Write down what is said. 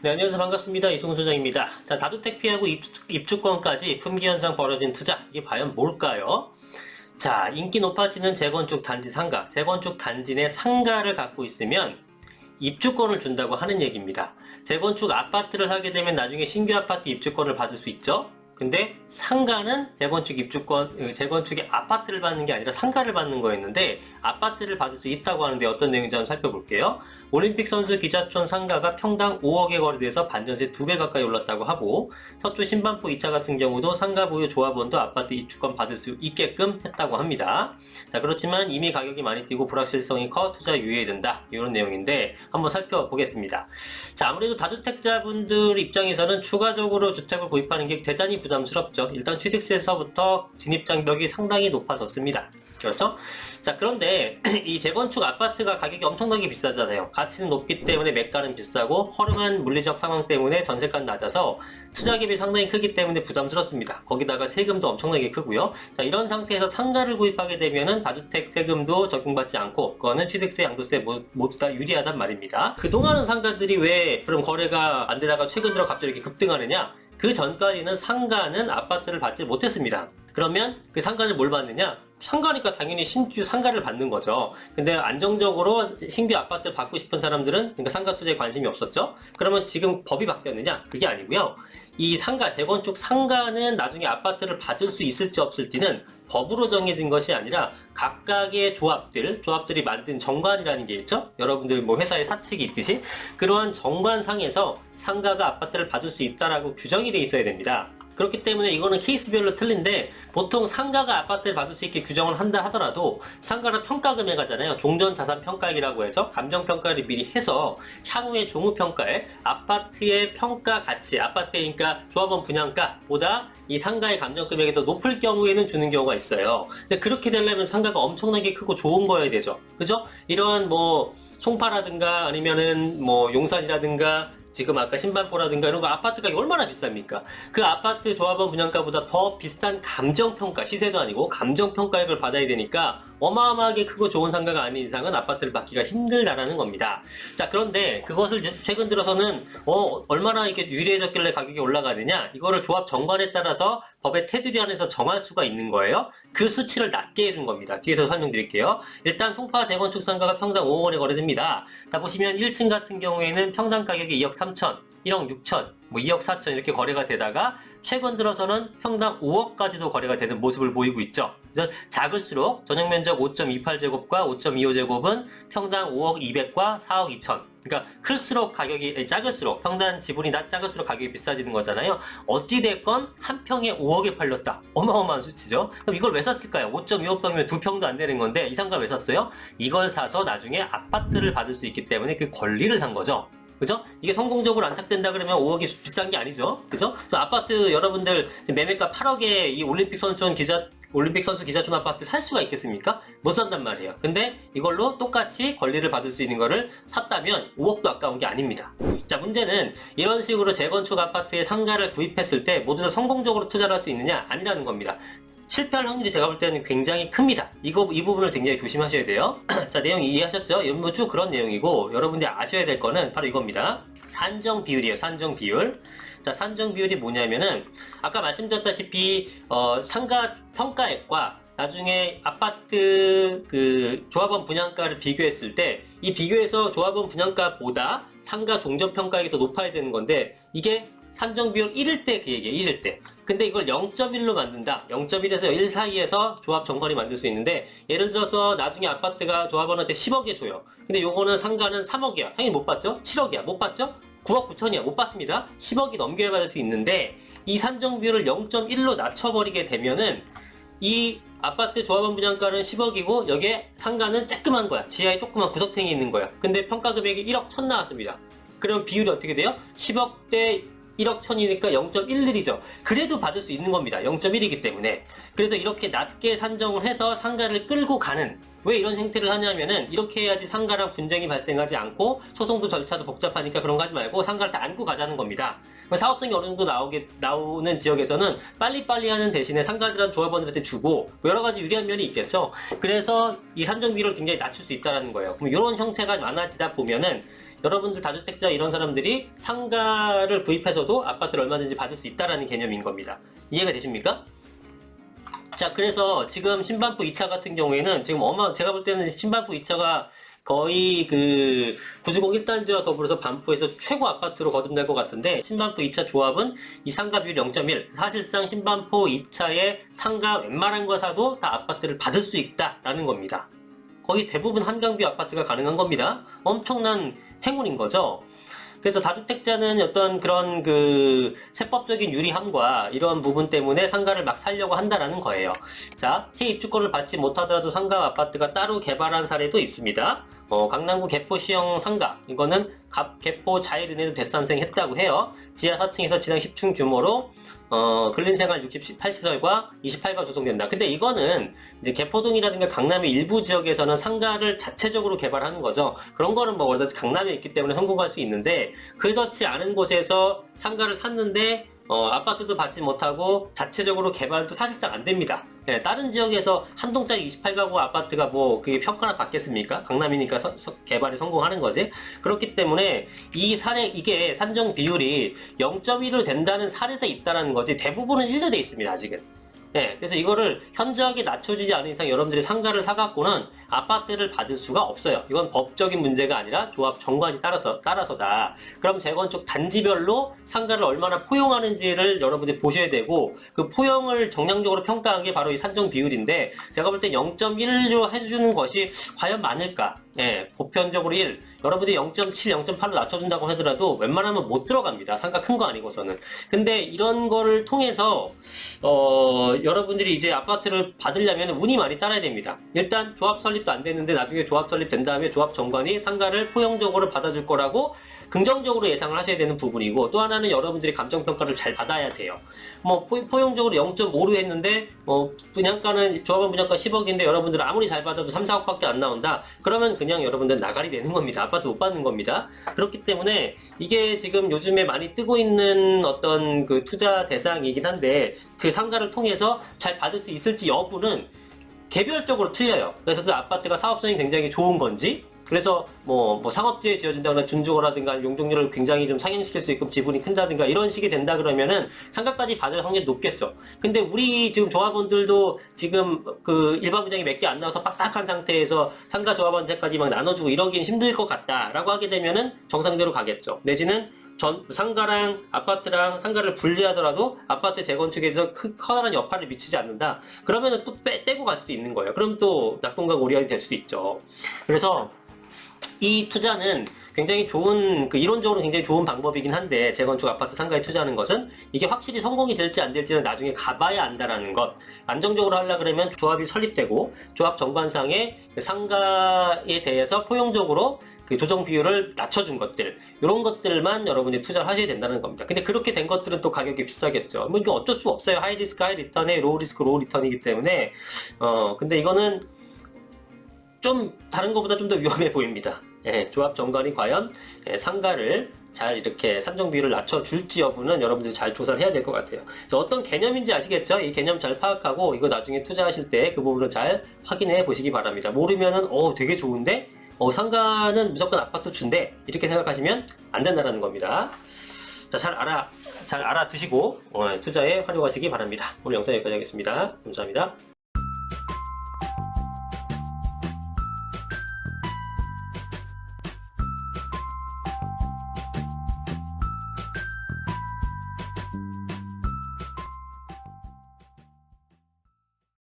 네, 안녕하세요. 반갑습니다. 이승훈 소장입니다. 자, 다주택 피하고 입주권까지 품귀 현상 벌어진 투자, 이게 과연 뭘까요? 자, 인기 높아지는 재건축 단지 상가, 재건축 단지 내 상가를 갖고 있으면 입주권을 준다고 하는 얘기입니다. 재건축 아파트를 사게 되면 나중에 신규 아파트 입주권을 받을 수 있죠? 근데 상가는 재건축의 아파트를 받는 게 아니라 상가를 받는 거였는데 아파트를 받을 수 있다고 하는데 어떤 내용인지 한번 살펴볼게요. 올림픽 선수 기자촌 상가가 평당 5억에 거래돼서 반전세 2배 가까이 올랐다고 하고, 서초 신반포 2차 같은 경우도 상가 보유 조합원도 아파트 입주권 받을 수 있게끔 했다고 합니다. 자, 그렇지만 이미 가격이 많이 뛰고 불확실성이 커 투자 유예해야 된다, 이런 내용인데 한번 살펴보겠습니다. 자, 아무래도 다주택자분들 입장에서는 추가적으로 주택을 구입하는 게 대단히 부담스럽죠. 일단 취득세에서부터 진입장벽이 상당히 높아졌습니다. 그렇죠? 자, 그런데 이 재건축 아파트가 가격이 엄청나게 비싸잖아요. 가치는 높기 때문에 매가는 비싸고 허름한 물리적 상황 때문에 전세가는 낮아서 투자 갭이 상당히 크기 때문에 부담스럽습니다. 거기다가 세금도 엄청나게 크고요. 자, 이런 상태에서 상가를 구입하게 되면은 다주택 세금도 적용받지 않고 그거는 취득세, 양도세 모두 다 유리하단 말입니다. 그동안은 상가들이 왜 그럼 거래가 안 되다가 최근 들어 갑자기 이렇게 급등하느냐? 그 전까지는 상가는 아파트를 받지 못했습니다. 그러면 그 상가는 뭘 받느냐? 상가니까 당연히 신규 상가를 받는 거죠. 근데 안정적으로 신규 아파트를 받고 싶은 사람들은, 그러니까 상가 투자에 관심이 없었죠. 그러면 지금 법이 바뀌었느냐? 그게 아니고요. 이 상가, 재건축 상가는 나중에 아파트를 받을 수 있을지 없을지는 법으로 정해진 것이 아니라 각각의 조합들이 만든 정관이라는 게 있죠. 여러분들 뭐 회사에 사측이 있듯이 그러한 정관상에서 상가가 아파트를 받을 수 있다라고 규정이 돼 있어야 됩니다. 그렇기 때문에 이거는 케이스별로 틀린데, 보통 상가가 아파트를 받을 수 있게 규정을 한다 하더라도 상가는 평가금액 하잖아요. 종전자산평가액이라고 해서 감정평가를 미리 해서 향후에 종후평가에 아파트의 평가 가치, 아파트의 그러니까 조합원 분양가보다 이 상가의 감정금액이 더 높을 경우에는 주는 경우가 있어요. 근데 그렇게 되려면 상가가 엄청나게 크고 좋은 거여야 되죠. 그죠? 이러한 뭐 송파라든가 아니면은 뭐 용산이라든가 지금 아까 신반포라든가 이런 거 아파트 가격이 얼마나 비쌉니까? 그 아파트 조합원 분양가보다 더 비싼 감정평가, 시세도 아니고 감정평가액을 받아야 되니까 어마어마하게 크고 좋은 상가가 아닌 이상은 아파트를 받기가 힘들다라는 겁니다. 자, 그런데 그것을 최근 들어서는 얼마나 이렇게 유리해졌길래 가격이 올라가느냐? 이거를 조합 정관에 따라서 법의 테두리 안에서 정할 수가 있는 거예요. 그 수치를 낮게 해준 겁니다. 뒤에서 설명드릴게요. 일단 송파 재건축 상가가 평당 5억 원에 거래됩니다. 자, 보시면 1층 같은 경우에는 평당 가격이 2억 3천, 1억 6천, 뭐 2억 4천 이렇게 거래가 되다가 최근 들어서는 평당 5억까지도 거래가 되는 모습을 보이고 있죠. 그래서 작을수록 전용 면적 5.28제곱과 5.25제곱은 평당 5억 200과 4억 2천. 그러니까 클수록 가격이 작을수록, 평당 지분이 작을수록 가격이 비싸지는 거잖아요. 어찌됐건 한 평에 5억에 팔렸다. 어마어마한 수치죠. 그럼 이걸 왜 샀을까요? 5.25평이면 2평도 안 되는 건데 이 상가 왜 샀어요? 이걸 사서 나중에 아파트를 받을 수 있기 때문에 그 권리를 산 거죠. 그죠? 이게 성공적으로 안착된다 그러면 5억이 비싼 게 아니죠. 그죠? 아파트 여러분들 매매가 8억에 이 올림픽 선수 기자촌 아파트 살 수가 있겠습니까? 못 산단 말이에요. 근데 이걸로 똑같이 권리를 받을 수 있는 거를 샀다면 5억도 아까운 게 아닙니다. 자, 문제는 이런 식으로 재건축 아파트의 상가를 구입했을 때 모두 다 성공적으로 투자를 할 수 있느냐? 아니라는 겁니다. 실패할 확률이 제가 볼 때는 굉장히 큽니다. 이 부분을 굉장히 조심하셔야 돼요. 자, 내용 이해하셨죠? 뭐 쭉 그런 내용이고, 여러분들이 아셔야 될 거는 바로 이겁니다. 산정 비율이에요. 산정 비율. 자, 산정 비율이 뭐냐면은 아까 말씀드렸다시피 상가 평가액과 나중에 아파트 그 조합원 분양가를 비교했을 때 이 비교해서 조합원 분양가보다 상가 종전 평가액이 더 높아야 되는 건데, 이게 산정 비율 1일 때 그 얘기예요. 1일 때. 근데 이걸 0.1로 만든다. 0.1에서 1 사이에서 조합 정관이 만들 수 있는데, 예를 들어서 나중에 아파트가 조합원한테 10억에 줘요. 근데 요거는 상가는 3억이야. 당연히 못 받죠? 7억이야. 못 받죠? 9억 9천이야. 못 받습니다. 10억이 넘겨야 받을 수 있는데, 이 산정 비율을 0.1로 낮춰버리게 되면은 이 아파트 조합원 분양가는 10억이고 여기에 상가는 쬐끄만 거야. 지하에 조그만 구석탱이 있는 거야. 근데 평가 금액이 1억 1천 나왔습니다. 그럼 비율이 어떻게 돼요? 10억 대 1억 1천이니까 0.11이죠. 그래도 받을 수 있는 겁니다. 0.1이기 때문에. 그래서 이렇게 낮게 산정을 해서 상가를 끌고 가는 왜 이런 형태를 하냐면은 이렇게 해야지 상가랑 분쟁이 발생하지 않고 소송도 절차도 복잡하니까 그런 거 하지 말고 상가를 다 안고 가자는 겁니다. 사업성이 어느 정도 나오는 지역에서는 빨리빨리 하는 대신에 상가들한 조합원들한테 주고 여러 가지 유리한 면이 있겠죠. 그래서 이 산정 비율을 굉장히 낮출 수 있다는 거예요. 그럼 이런 형태가 많아지다 보면은 여러분들 다주택자 이런 사람들이 상가를 구입해서도 아파트를 얼마든지 받을 수 있다는 개념인 겁니다. 이해가 되십니까? 자, 그래서 지금 신반포 2차 같은 경우에는 지금 제가 볼 때는 신반포 2차가 거의 그 9주공 1단지와 더불어서 반포에서 최고 아파트로 거듭날 것 같은데, 신반포 2차 조합은 이 상가 비율 0.1, 사실상 신반포 2차의 상가 웬만한 거 사도 다 아파트를 받을 수 있다라는 겁니다. 거의 대부분 한강뷰 아파트가 가능한 겁니다. 엄청난 행운인 거죠. 그래서 다주택자는 어떤 그런 그 세법적인 유리함과 이런 부분 때문에 상가를 막 살려고 한다라는 거예요. 자, 새 입주권을 받지 못하더라도 상가 아파트가 따로 개발한 사례도 있습니다. 강남구 개포시형 상가, 이거는 개포 자일은행도 대산생했다고 해요. 지하 4층에서 지상 10층 규모로 근린생활 68시설과 28가 조성된다. 근데 이거는 이제 개포동이라든가 강남의 일부 지역에서는 상가를 자체적으로 개발하는 거죠. 그런 거는 뭐 원래 강남에 있기 때문에 성공할 수 있는데, 그렇지 않은 곳에서 상가를 샀는데 아파트도 받지 못하고 자체적으로 개발도 사실상 안 됩니다. 네, 다른 지역에서 한 동짜리 28가구 아파트가 뭐 그게 평가나 받겠습니까? 강남이니까 개발에 성공하는 거지. 그렇기 때문에 이 사례, 이게 산정 비율이 0.1로 된다는 사례도 있다는 거지, 대부분은 1로 돼 있습니다, 아직은. 네, 그래서 이거를 현저하게 낮춰주지 않은 이상 여러분들이 상가를 사갖고는 아파트를 받을 수가 없어요. 이건 법적인 문제가 아니라 조합 정관이 따라서다. 그럼 재건축 단지별로 상가를 얼마나 포용하는지를 여러분들이 보셔야 되고, 그 포용을 정량적으로 평가한 게 바로 이 산정 비율인데, 제가 볼 때 0.1로 해주는 것이 과연 많을까? 예, 보편적으로 1, 여러분들이 0.7, 0.8로 낮춰준다고 하더라도 웬만하면 못 들어갑니다. 상가 큰 거 아니고서는. 근데 이런 거를 통해서 여러분들이 이제 아파트를 받으려면 운이 많이 따라야 됩니다. 일단 조합 설립도 안 됐는데 나중에 조합 설립된 다음에 조합 정관이 상가를 포용적으로 받아줄 거라고 긍정적으로 예상을 하셔야 되는 부분이고, 또 하나는 여러분들이 감정평가를 잘 받아야 돼요. 뭐 포용적으로 0.5로 했는데 분양가는 조합원 분양가 10억인데 여러분들 아무리 잘 받아도 3, 4억밖에 안 나온다. 그러면 그냥 여러분들 나가리 되는 겁니다. 아파트 못 받는 겁니다. 그렇기 때문에 이게 지금 요즘에 많이 뜨고 있는 어떤 그 투자 대상이긴 한데, 그 상가를 통해서 잘 받을 수 있을지 여부는 개별적으로 틀려요. 그래서 그 아파트가 사업성이 굉장히 좋은 건지, 그래서 뭐 상업지에 지어진다거나 준주거라든가 용적률을 굉장히 좀 상향시킬 수 있고 지분이 큰다든가 이런 식이 된다 그러면은 상가까지 받을 확률이 높겠죠. 근데 우리 지금 조합원들도 지금 그 일반 분양이 몇 개 안 나와서 빡빡한 상태에서 상가 조합원한테까지 막 나눠주고 이러긴 힘들 것 같다라고 하게 되면은 정상대로 가겠죠. 내지는 상가랑 아파트랑 상가를 분리하더라도 아파트 재건축에서 커다란 여파를 미치지 않는다. 그러면은 또 떼고 갈 수도 있는 거예요. 그럼 또 낙동강 오리알이 될 수도 있죠. 그래서 이 투자는 굉장히 좋은, 이론적으로 굉장히 좋은 방법이긴 한데, 재건축 아파트 상가에 투자하는 것은 이게 확실히 성공이 될지 안 될지는 나중에 가봐야 안다라는 것. 안정적으로 하려 그러면 조합이 설립되고 조합 정관상의 상가에 대해서 포용적으로 그 조정 비율을 낮춰준 것들, 이런 것들만 여러분이 투자를 하셔야 된다는 겁니다. 근데 그렇게 된 것들은 또 가격이 비싸겠죠. 뭐 이거 어쩔 수 없어요. 하이 리스크 하이 리턴에 로우 리스크 로우 리턴이기 때문에. 근데 이거는 좀 다른 것보다 좀 더 위험해 보입니다. 예, 조합 정관이 과연 상가를 잘 이렇게 산정 비율을 낮춰줄지 여부는 여러분들이 잘 조사를 해야 될 것 같아요. 그래서 어떤 개념인지 아시겠죠? 이 개념 잘 파악하고 이거 나중에 투자하실 때 그 부분을 잘 확인해 보시기 바랍니다. 모르면은 되게 좋은데 상가는 무조건 아파트 준대, 이렇게 생각하시면 안 된다는 겁니다. 자, 잘 알아두시고 투자에 활용하시기 바랍니다. 오늘 영상 여기까지 하겠습니다. 감사합니다.